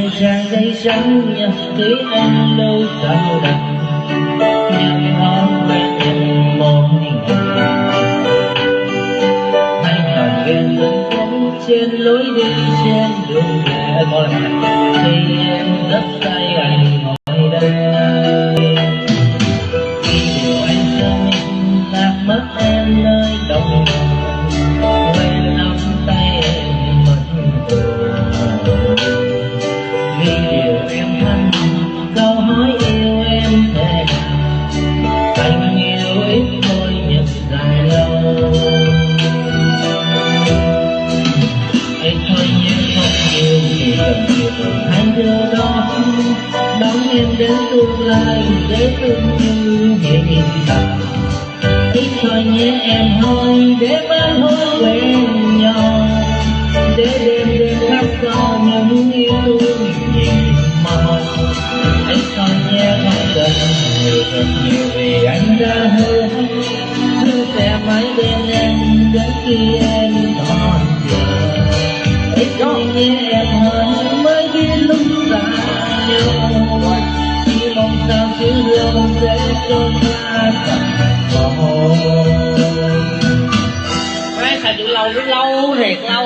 em tràn đầy trắng nhật ký anh lâu sao đặt nhưng thói quen em một ngày anh còn ghen lẫn bóng trên lối đi trên đường về thì em rất say anh ngồi đây khi điều anh cho mình lạc mất em nơi đồng quên nắm tay em mất rồi vì điều em thầm câu hỏi yêu em thế nào anh yêu ít thôi nhưng dài lâu anh thôi nhé không yêu thì cần nhiều hai điều đó đón em đến tương lai để thương như hiện tại ít thôi nhé em thôi để ban hối quen nhau để đêm đêm khắc sâu những yêu thương nhìn màu anh thôi nhé không cần nhiều thật nhiều vì anh đã hứa sẽ mãi bên em đến khi em còn chờ ít thôi nhé em hơn mới biết lúc xa nhau chỉ mong sao chứ lâu sẽ trôi qua thật mồ hôi. Mấy thầy chịu lâu, biết lâu thiệt lâu.